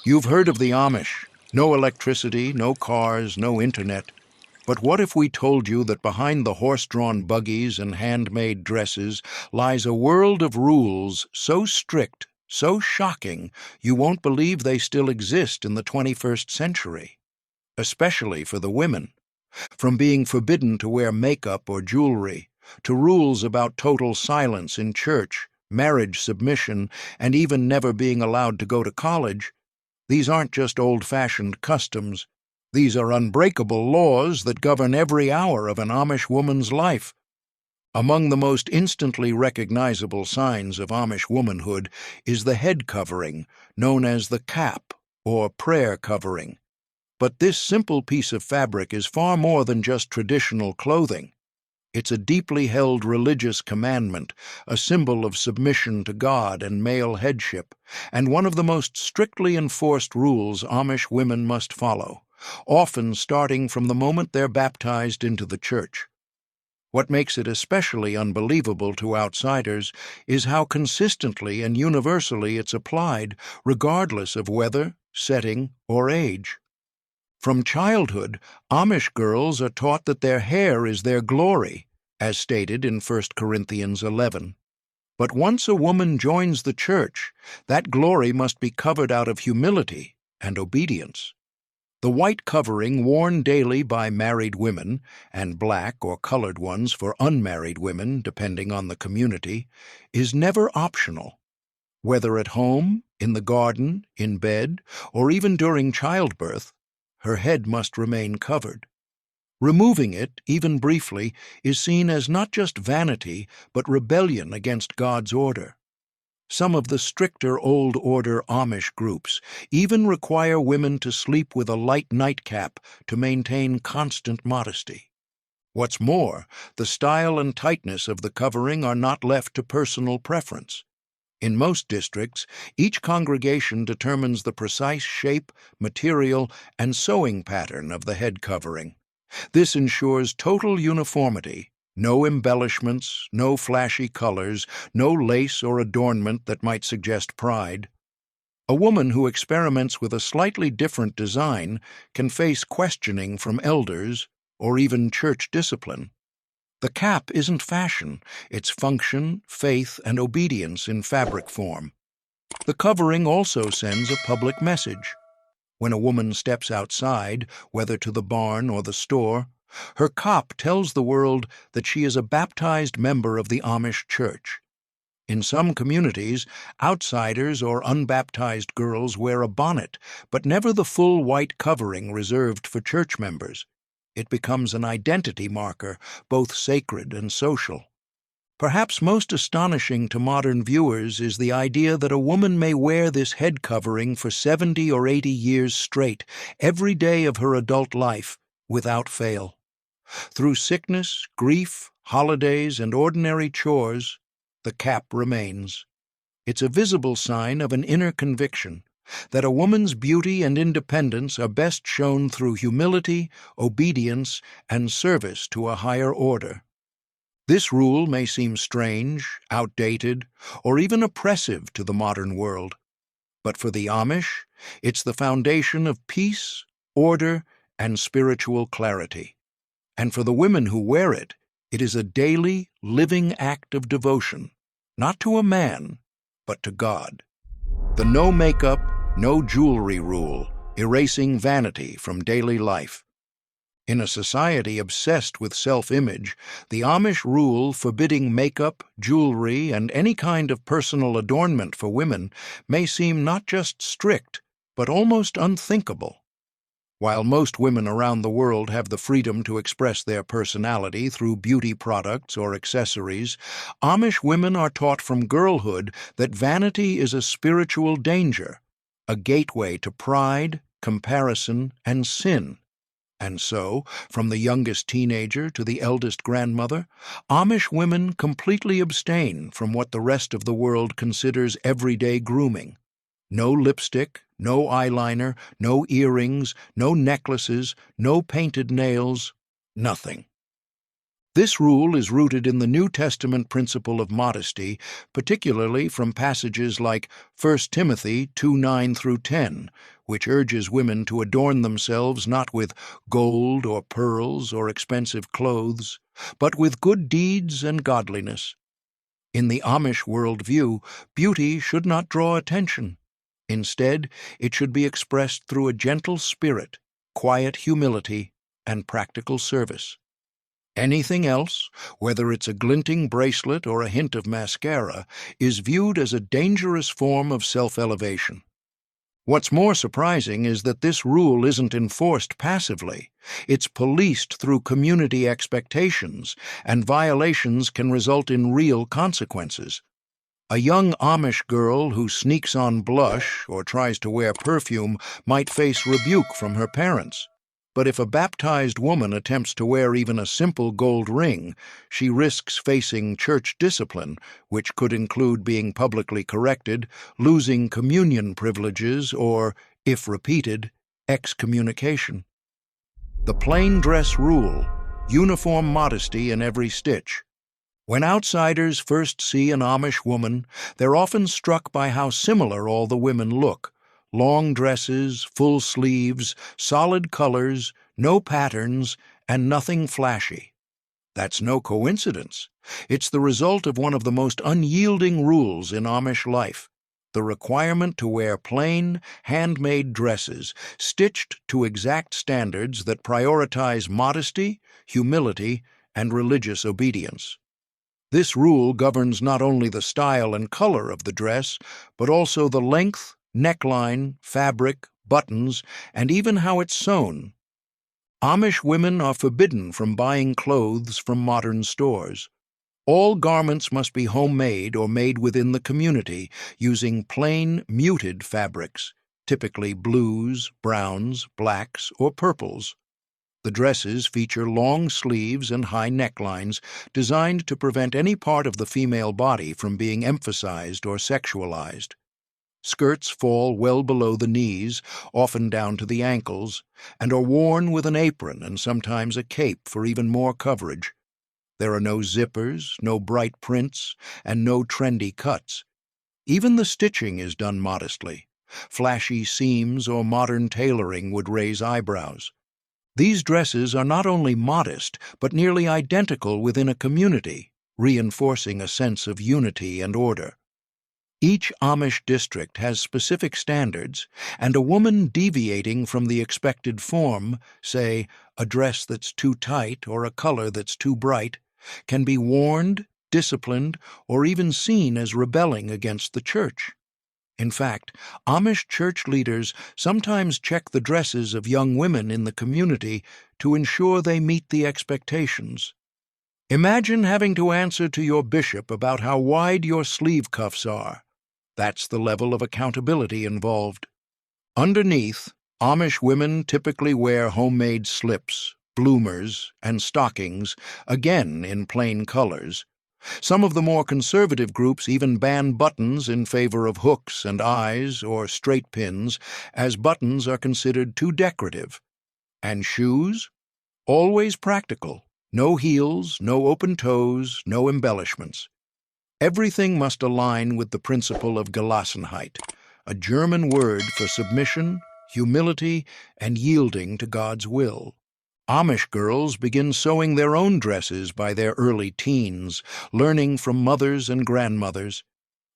You've heard of the Amish. No electricity, no cars, no internet. But what if we told you that behind the horse-drawn buggies and handmade dresses lies a world of rules so strict, so shocking, you won't believe they still exist in the 21st century? Especially for the women. From being forbidden to wear makeup or jewelry, to rules about total silence in church, marriage submission, and even never being allowed to go to college, these aren't just old-fashioned customs. These are unbreakable laws that govern every hour of an Amish woman's life. Among the most instantly recognizable signs of Amish womanhood is the head covering, known as the cap, or prayer covering. But this simple piece of fabric is far more than just traditional clothing. It's a deeply held religious commandment, a symbol of submission to God and male headship, and one of the most strictly enforced rules Amish women must follow, often starting from the moment they're baptized into the church. What makes it especially unbelievable to outsiders is how consistently and universally it's applied, regardless of weather, setting, or age. From childhood, Amish girls are taught that their hair is their glory, as stated in 1 Corinthians 11. But once a woman joins the church, that glory must be covered out of humility and obedience. The white covering worn daily by married women, and black or colored ones for unmarried women, depending on the community, is never optional. Whether at home, in the garden, in bed, or even during childbirth, her head must remain covered. Removing it, even briefly, is seen as not just vanity, but rebellion against God's order. Some of the stricter Old Order Amish groups even require women to sleep with a light nightcap to maintain constant modesty. What's more, the style and tightness of the covering are not left to personal preference. In most districts, each congregation determines the precise shape, material, and sewing pattern of the head covering. This ensures total uniformity, no embellishments, no flashy colors, no lace or adornment that might suggest pride. A woman who experiments with a slightly different design can face questioning from elders or even church discipline. The cap isn't fashion, it's function, faith, and obedience in fabric form. The covering also sends a public message. When a woman steps outside, whether to the barn or the store, her cap tells the world that she is a baptized member of the Amish church. In some communities, outsiders or unbaptized girls wear a bonnet, but never the full white covering reserved for church members. It becomes an identity marker, both sacred and social. Perhaps most astonishing to modern viewers is the idea that a woman may wear this head covering for 70 or 80 years straight, every day of her adult life, without fail. Through sickness, grief, holidays, and ordinary chores, the cap remains. It's a visible sign of an inner conviction that a woman's beauty and independence are best shown through humility, obedience, and service to a higher order. This rule may seem strange, outdated, or even oppressive to the modern world, but for the Amish, it's the foundation of peace, order, and spiritual clarity. And for the women who wear it, it is a daily, living act of devotion, not to a man, but to God. The no makeup, no jewelry rule, erasing vanity from daily life. In a society obsessed with self-image, the Amish rule forbidding makeup, jewelry, and any kind of personal adornment for women may seem not just strict, but almost unthinkable. While most women around the world have the freedom to express their personality through beauty products or accessories, Amish women are taught from girlhood that vanity is a spiritual danger, a gateway to pride, comparison, and sin. And so, from the youngest teenager to the eldest grandmother, Amish women completely abstain from what the rest of the world considers everyday grooming. No lipstick, no eyeliner, no earrings, no necklaces, no painted nails, nothing. This rule is rooted in the New Testament principle of modesty, particularly from passages like 1 Timothy 2:9 through 10, which urges women to adorn themselves not with gold or pearls or expensive clothes, but with good deeds and godliness. In the Amish worldview, beauty should not draw attention. Instead, it should be expressed through a gentle spirit, quiet humility, and practical service. Anything else, whether it's a glinting bracelet or a hint of mascara, is viewed as a dangerous form of self-elevation. What's more surprising is that this rule isn't enforced passively. It's policed through community expectations, and violations can result in real consequences. A young Amish girl who sneaks on blush or tries to wear perfume might face rebuke from her parents. But if a baptized woman attempts to wear even a simple gold ring, she risks facing church discipline, which could include being publicly corrected, losing communion privileges, or, if repeated, excommunication. The plain dress rule, uniform modesty in every stitch. When outsiders first see an Amish woman, they're often struck by how similar all the women look. Long dresses, full sleeves, solid colors, no patterns, and nothing flashy. That's no coincidence. It's the result of one of the most unyielding rules in Amish life, the requirement to wear plain, handmade dresses, stitched to exact standards that prioritize modesty, humility, and religious obedience. This rule governs not only the style and color of the dress, but also the length, neckline, fabric, buttons, and even how it's sewn. Amish women are forbidden from buying clothes from modern stores. All garments must be homemade or made within the community using plain, muted fabrics, typically blues, browns, blacks, or purples. The dresses feature long sleeves and high necklines designed to prevent any part of the female body from being emphasized or sexualized. Skirts fall well below the knees, often down to the ankles, and are worn with an apron and sometimes a cape for even more coverage. There are no zippers, no bright prints, and no trendy cuts. Even the stitching is done modestly. Flashy seams or modern tailoring would raise eyebrows. These dresses are not only modest, but nearly identical within a community, reinforcing a sense of unity and order. Each Amish district has specific standards, and a woman deviating from the expected form, say, a dress that's too tight or a color that's too bright, can be warned, disciplined, or even seen as rebelling against the church. In fact, Amish church leaders sometimes check the dresses of young women in the community to ensure they meet the expectations. Imagine having to answer to your bishop about how wide your sleeve cuffs are. That's the level of accountability involved. Underneath, Amish women typically wear homemade slips, bloomers, and stockings, again in plain colors. Some of the more conservative groups even ban buttons in favor of hooks and eyes or straight pins, as buttons are considered too decorative. And shoes? Always practical. No heels, no open toes, no embellishments. Everything must align with the principle of Gelassenheit, a German word for submission, humility, and yielding to God's will. Amish girls begin sewing their own dresses by their early teens, learning from mothers and grandmothers.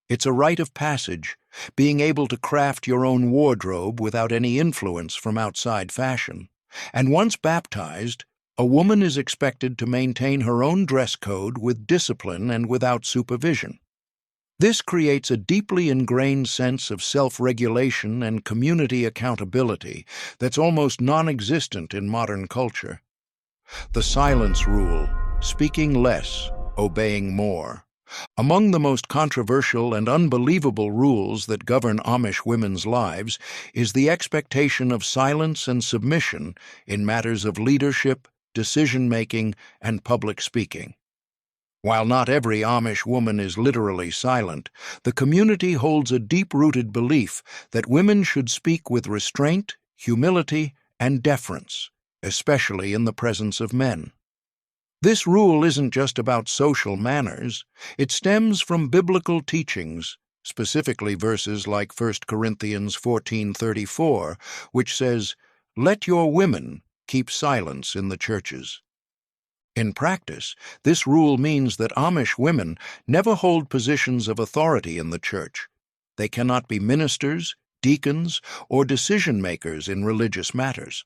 It's a rite of passage, being able to craft your own wardrobe without any influence from outside fashion. And once baptized, a woman is expected to maintain her own dress code with discipline and without supervision. This creates a deeply ingrained sense of self-regulation and community accountability that's almost non-existent in modern culture. The silence rule, speaking less, obeying more. Among the most controversial and unbelievable rules that govern Amish women's lives is the expectation of silence and submission in matters of leadership, decision-making, and public speaking. While not every Amish woman is literally silent, the community holds a deep-rooted belief that women should speak with restraint, humility, and deference, especially in the presence of men. This rule isn't just about social manners. It stems from biblical teachings, specifically verses like 1 Corinthians 14:34, which says, "Let your women keep silence in the churches." In practice, this rule means that Amish women never hold positions of authority in the church. They cannot be ministers, deacons, or decision-makers in religious matters.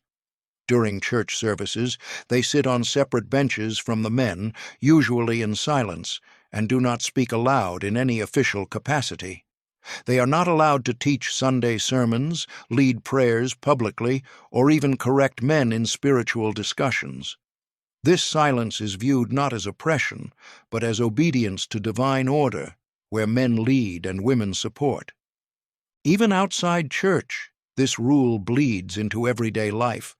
During church services, they sit on separate benches from the men, usually in silence, and do not speak aloud in any official capacity. They are not allowed to teach Sunday sermons, lead prayers publicly, or even correct men in spiritual discussions. This silence is viewed not as oppression, but as obedience to divine order, where men lead and women support. Even outside church, this rule bleeds into everyday life.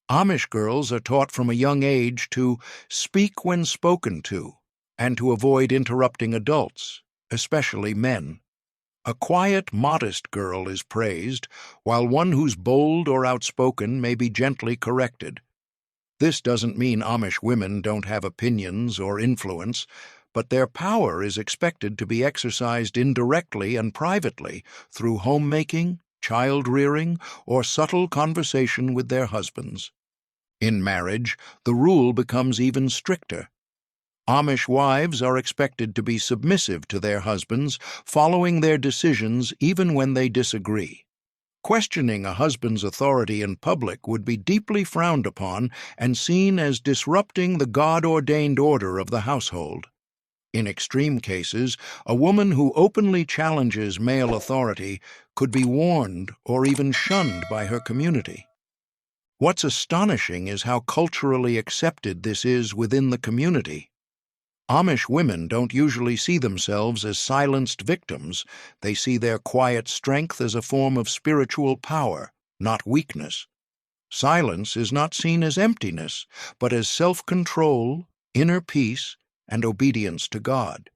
Amish girls are taught from a young age to speak when spoken to, and to avoid interrupting adults, especially men. A quiet, modest girl is praised, while one who's bold or outspoken may be gently corrected. This doesn't mean Amish women don't have opinions or influence, but their power is expected to be exercised indirectly and privately through homemaking, child-rearing, or subtle conversation with their husbands. In marriage, the rule becomes even stricter. Amish wives are expected to be submissive to their husbands, following their decisions even when they disagree. Questioning a husband's authority in public would be deeply frowned upon and seen as disrupting the God-ordained order of the household. In extreme cases, a woman who openly challenges male authority could be warned or even shunned by her community. What's astonishing is how culturally accepted this is within the community. Amish women don't usually see themselves as silenced victims. They see their quiet strength as a form of spiritual power, not weakness. Silence is not seen as emptiness, but as self-control, inner peace, and obedience to God.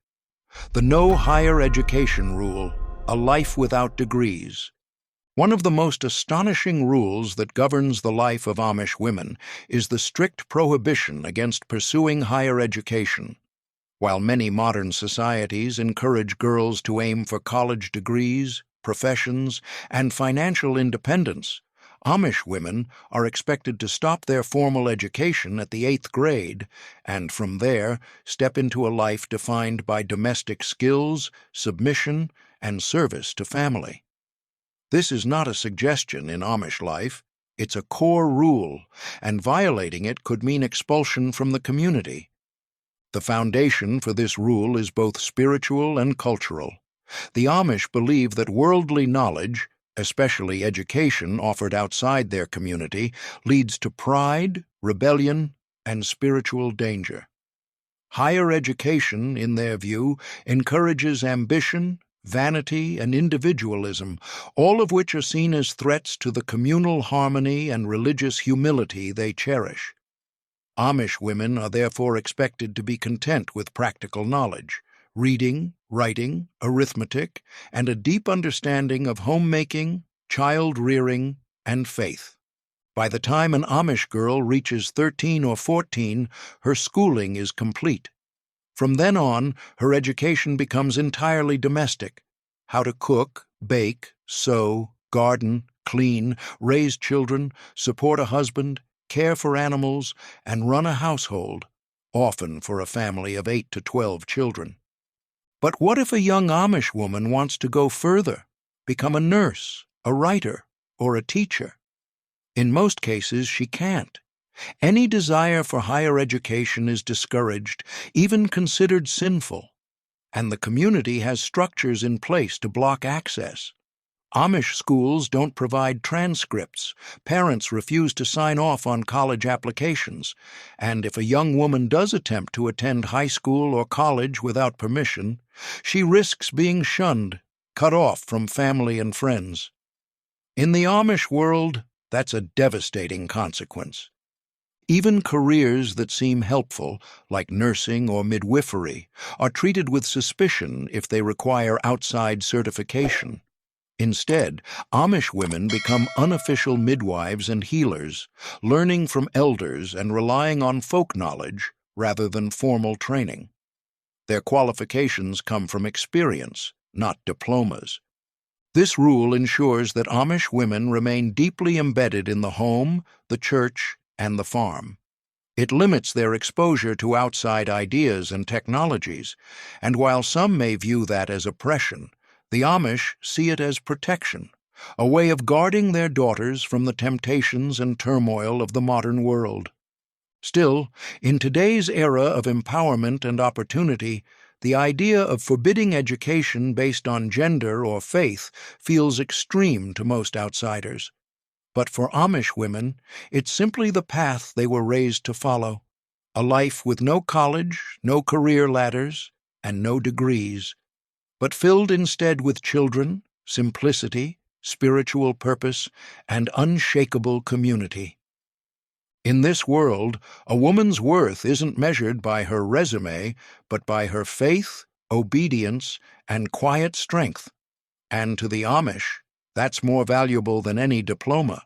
The no higher education rule, a life without degrees. One of the most astonishing rules that governs the life of Amish women is the strict prohibition against pursuing higher education. While many modern societies encourage girls to aim for college degrees, professions, and financial independence, Amish women are expected to stop their formal education at the 8th grade and from there step into a life defined by domestic skills, submission, and service to family. This is not a suggestion in Amish life. It's a core rule, and violating it could mean expulsion from the community. The foundation for this rule is both spiritual and cultural. The Amish believe that worldly knowledge, especially education offered outside their community, leads to pride, rebellion, and spiritual danger. Higher education, in their view, encourages ambition, vanity, and individualism, all of which are seen as threats to the communal harmony and religious humility they cherish. Amish women are therefore expected to be content with practical knowledge, reading, writing, arithmetic, and a deep understanding of homemaking, child-rearing, and faith. By the time an Amish girl reaches 13 or 14, her schooling is complete. From then on, her education becomes entirely domestic. How to cook, bake, sew, garden, clean, raise children, support a husband, care for animals, and run a household, often for a family of 8 to 12 children. But what if a young Amish woman wants to go further, become a nurse, a writer, or a teacher? In most cases, she can't. Any desire for higher education is discouraged, even considered sinful, and the community has structures in place to block access. Amish schools don't provide transcripts, parents refuse to sign off on college applications, and if a young woman does attempt to attend high school or college without permission, she risks being shunned, cut off from family and friends. In the Amish world, that's a devastating consequence. Even careers that seem helpful, like nursing or midwifery, are treated with suspicion if they require outside certification. Instead, Amish women become unofficial midwives and healers, learning from elders and relying on folk knowledge rather than formal training. Their qualifications come from experience, not diplomas. This rule ensures that Amish women remain deeply embedded in the home, the church, and the farm. It limits their exposure to outside ideas and technologies, and while some may view that as oppression, the Amish see it as protection, a way of guarding their daughters from the temptations and turmoil of the modern world. Still, in today's era of empowerment and opportunity, the idea of forbidding education based on gender or faith feels extreme to most outsiders. But for Amish women, it's simply the path they were raised to follow, a life with no college, no career ladders, and no degrees, but filled instead with children, simplicity, spiritual purpose, and unshakable community. In this world, a woman's worth isn't measured by her resume, but by her faith, obedience, and quiet strength. And to the Amish, that's more valuable than any diploma.